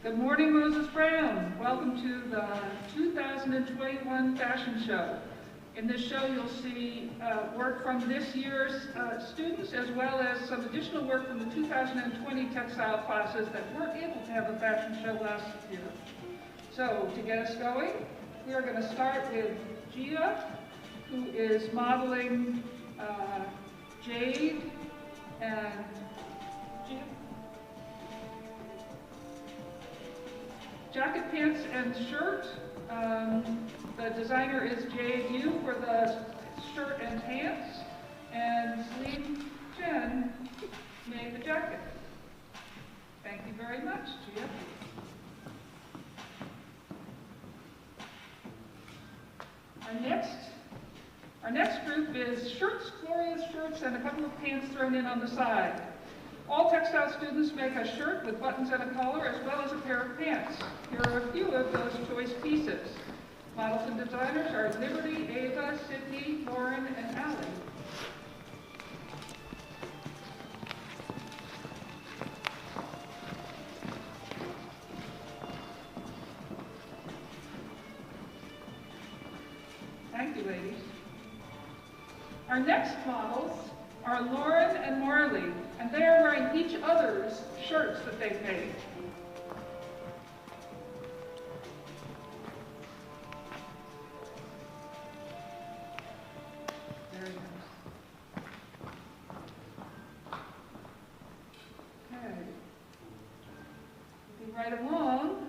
Good morning, Moses Brown. Welcome to the 2021 fashion show. In this show, you'll see work from this year's students, as well as some additional work from the 2020 textile classes that weren't able to have a fashion show last year. So, to get us going, we are going to start with Gia, who is modeling Jade and Gia? Jacket, pants, and shirt. The designer is Jade Yu for the shirt and pants, and Celine Chen made the jacket. Thank you very much, Gia. Our next group is shirts, glorious shirts, and a couple of pants thrown in on the side. All textile students make a shirt with buttons and a collar, as well as a pair of pants. Here are a few of those choice pieces. Models and designers are Liberty, Ava, Sydney, Lauren, and Allie. Thank you, ladies. Our next models are Lauren and Marley, and they are wearing each other's shirts that they've made. Very nice. Okay. Moving right along,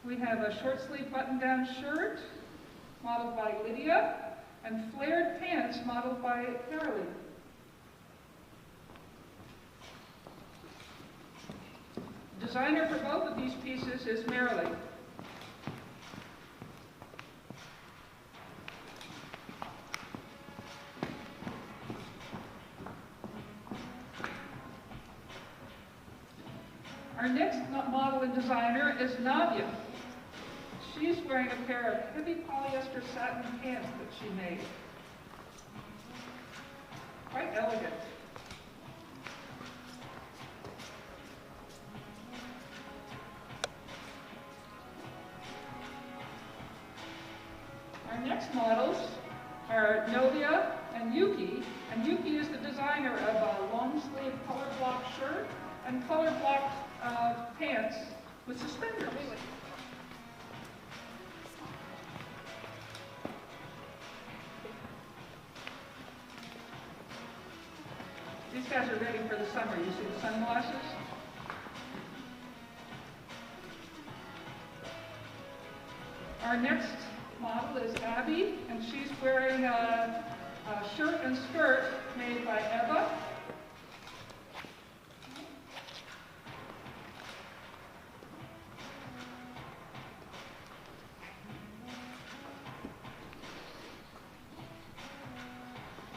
we have a short sleeve button-down shirt modeled by Lydia, and flared pants modeled by Carolee. The designer for both of these pieces is Marilee. Our next model and designer is Nadia. She's wearing a pair of heavy polyester satin pants that she made. Quite elegant. Our next models are Novia and Yuki is the designer of a long sleeve color block shirt and color block pants with suspenders. These guys are ready for the summer. You see the sunglasses? Our next model is Abby, and she's wearing a shirt and skirt made by Eva.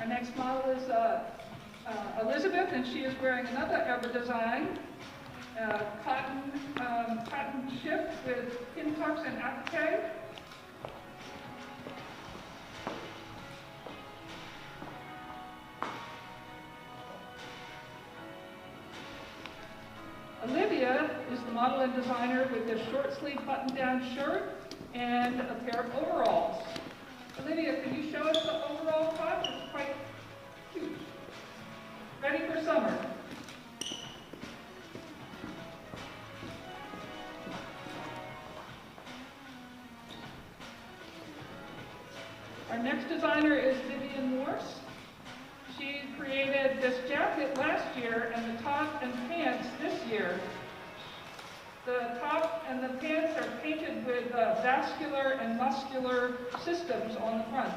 Our next model is Elizabeth, and she is wearing another Eva design, cotton shift with pin tucks and applique. Olivia is the model and designer with this short sleeve button-down shirt and a pair of overalls. Olivia, can you show us the overall top? It's quite cute. Ready for summer. Our next designer is Vivian Morse. She created this jacket last year and the top and pants this year. The top and the pants are painted with vascular and muscular systems on the front.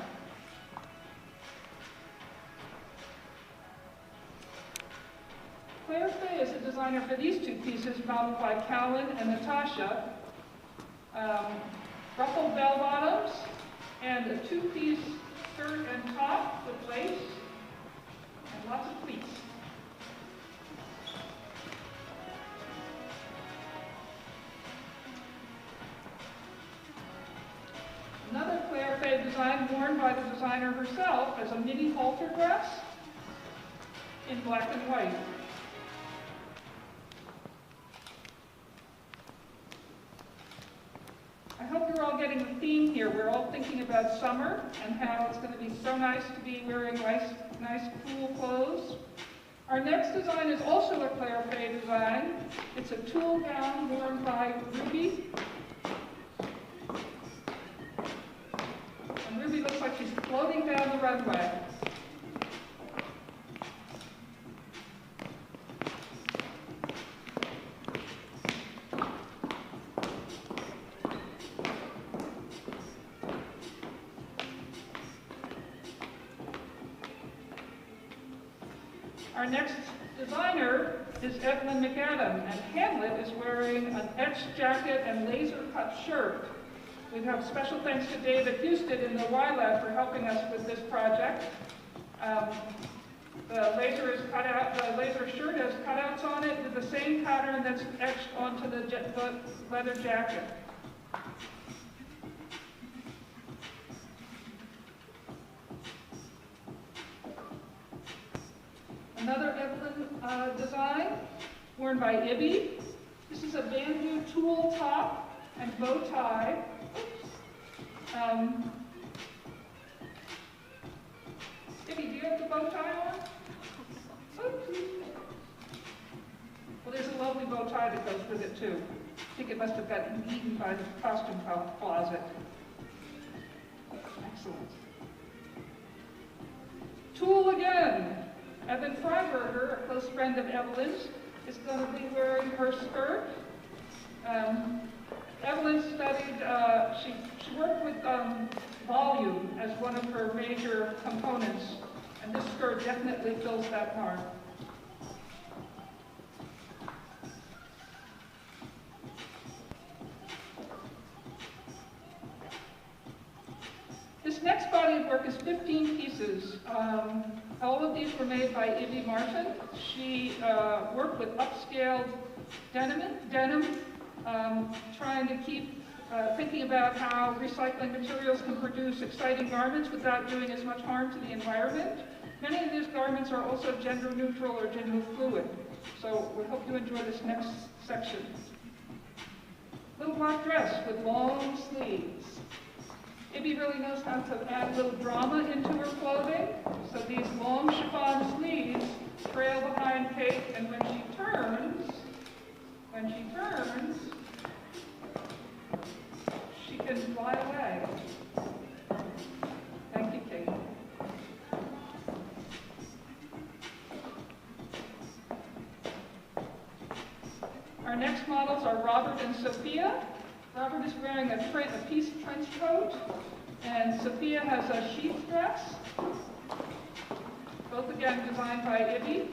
Claire Fay is the designer for these two pieces, modeled by Calvin and Natasha. Ruffled bell bottoms and a two-piece skirt and top with lace and lots of pleats. Another Claire Fay design worn by the designer herself as a mini halter dress in black and white. getting the theme here. We're all thinking about summer and how it's going to be so nice to be wearing nice, cool clothes. Our next design is also a Claire Fay design. It's a tulle gown worn by Ruby. And Ruby looks like she's floating down the runway. Our next designer is Evelyn McAdam, and Hamlet is wearing an etched jacket and laser-cut shirt. We have special thanks to David Houston in the Y Lab for helping us with this project. The laser is cut out. The laser shirt has cutouts on it with the same pattern that's etched onto the leather jacket. Another Evelyn design, worn by Ibby. This is a bamboo tulle top and bow tie. Ibby, do you have the bow tie on? Oops. Well, there's a lovely bow tie that goes with it too. I think it must have gotten eaten by the costume closet. Excellent. Tulle again. Evan Freiberger, a close friend of Evelyn's, is going to be wearing her skirt. Evelyn studied, she worked with volume as one of her major components, and this skirt definitely fills that mark. This next body of work is 15 pieces. All of these were made by Ivy Martin. She worked with upscaled denim, trying to keep thinking about how recycling materials can produce exciting garments without doing as much harm to the environment. Many of these garments are also gender neutral or gender fluid. So we hope you enjoy this next section. Little black dress with long sleeves. Ibby really knows how to add a little drama into her clothing. So these long chiffon sleeves trail behind Kate, and when she turns, she can fly away. Thank you, Kate. Our next models are Robert and Sophia. Robert is wearing a piece trench coat, and Sophia has a sheath dress, both again designed by Ibby.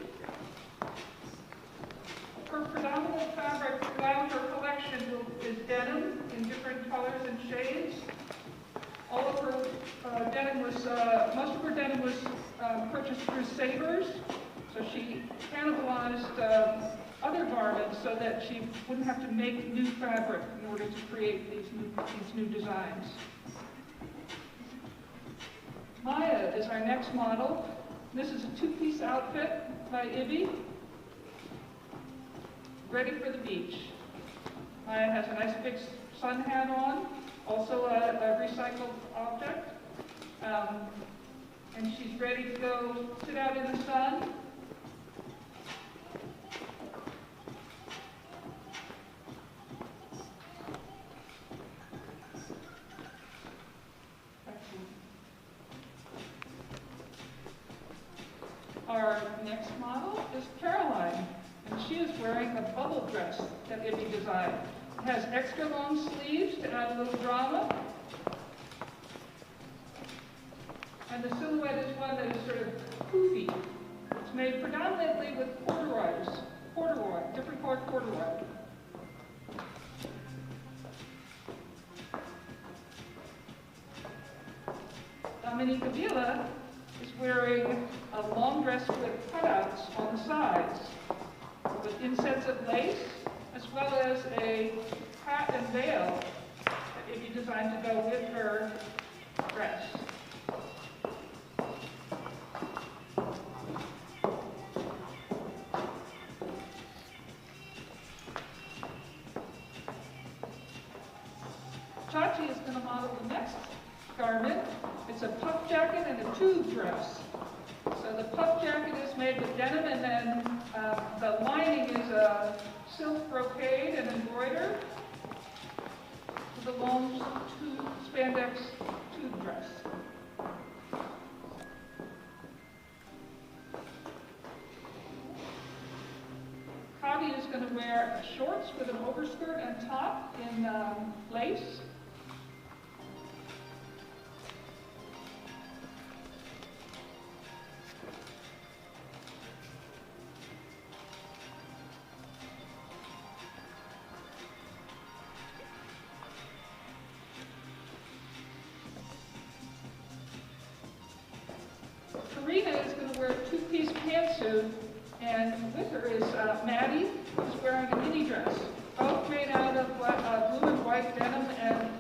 Her predominant fabric throughout her collection is denim in different colors and shades. All of her denim was, most of her denim was purchased through Savers, so she cannibalized other garments so that she wouldn't have to make new fabric in order to create these new designs. Maya is our next model. This is a two-piece outfit by Ibby, ready for the beach. Maya has a nice big sun hat on, also a recycled object, and she's ready to go sit out in the sun. Our next model is Caroline, and she is wearing a bubble dress that Ibby designed. It has extra long sleeves to add a little drama. And the silhouette is one that is sort of poofy. It's made predominantly with corduroy, different colored corduroy. Dominica Villa is wearing a long dress with cutouts on the sides, with insets of lace, as well as a hat and veil that Ibby designed to go with her dress. Chachi is going to garment. It's a puff jacket and a tube dress. So the puff jacket is made with denim, and then the lining is a silk brocade and embroidered with a long spandex tube dress. Kavi is going to wear shorts with an overskirt and top in lace. Karina is going to wear a two-piece pantsuit, and with her is Maddie, who's wearing a mini dress, both made out of blue and white denim and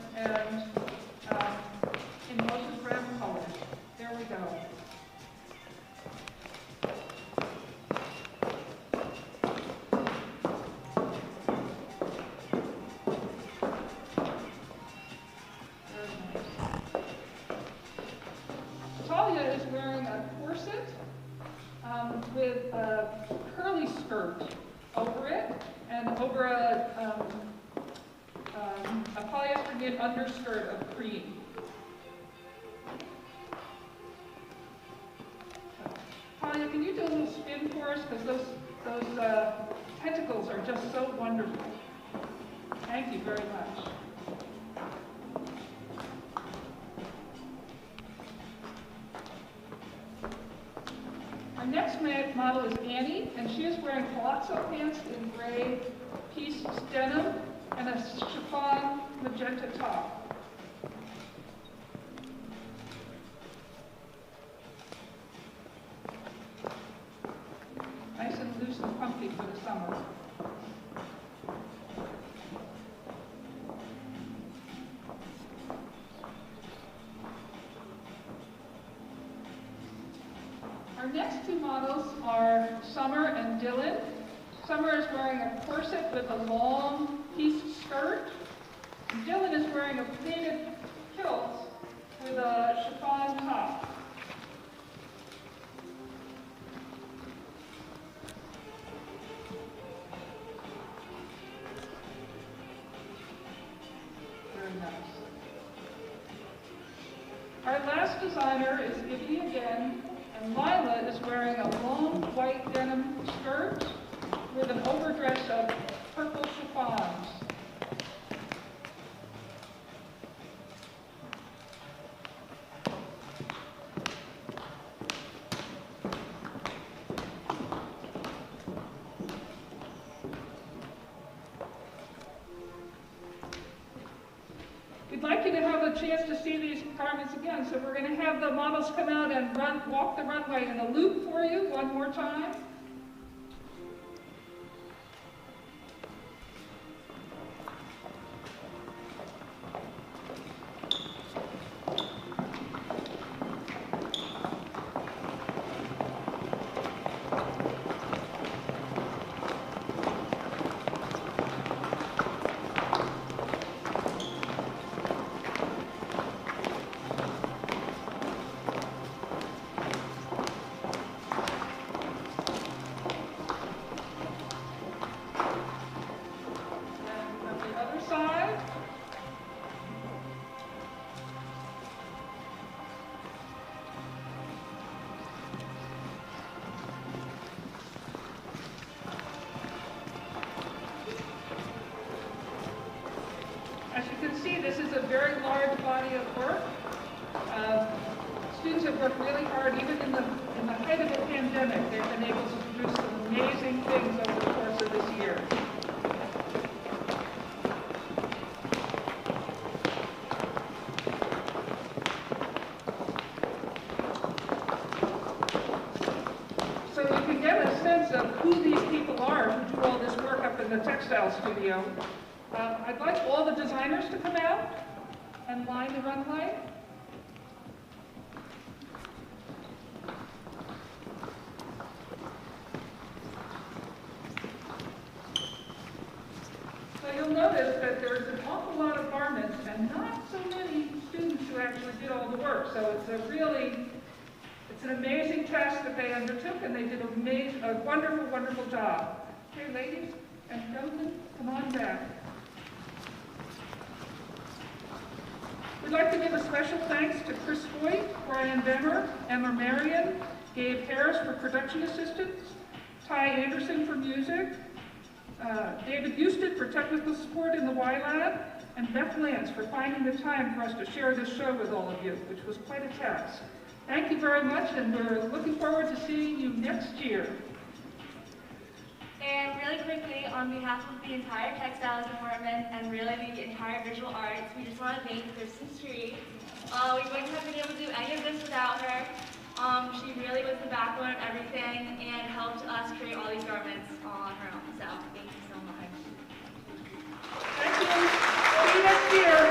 in Moses brown colors. There we go. Talia is wearing a corset with a curly skirt over it, and over a polyester knit underskirt of cream. Talia, can you do a little spin for us? Because those tentacles are just so wonderful. Thank you very much. Our next model is Annie, and she is wearing palazzo pants in gray piece denim and a chiffon magenta top. Nice and loose and comfy for the summer. Our next two models are Summer and Dylan. Summer is wearing a corset with a long piece skirt. And Dylan is wearing a pleated kilt with a chiffon top. Very nice. Our last designer is Ivy again. And Lila is wearing a long white denim skirt with an overdress of purple chiffons. We'd like you to have a chance to see these garments again, so we're going to have the models come out and walk the runway in a loop for you one more time. As you can see, this is a very large body of work. Students have worked really hard, even in the height of the pandemic. They've been able to produce some amazing things over the course of this year. So you can get a sense of who these people are who do all this work up in the textile studio. I'd like all the designers to come out and line the runway. So you'll notice that there's an awful lot of garments and not so many students who actually did all the work. So it's an amazing task that they undertook, and they did a wonderful, wonderful job. Okay, ladies and gentlemen, come on back. We'd like to give a special thanks to Chris Hoyt, Brian Bemmer, Emma Marion, Gabe Harris for production assistance, Ty Anderson for music, David Houston for technical support in the Y Lab, and Beth Lance for finding the time for us to share this show with all of you, which was quite a task. Thank you very much, and we're looking forward to seeing you next year. And really quickly, on behalf of the entire Textiles department and really the entire visual arts, we just want to thank Kristen Street. We wouldn't have been able to do any of this without her. She really was the backbone of everything and helped us create all these garments on her own. So thank you so much. Thank you. See you next year.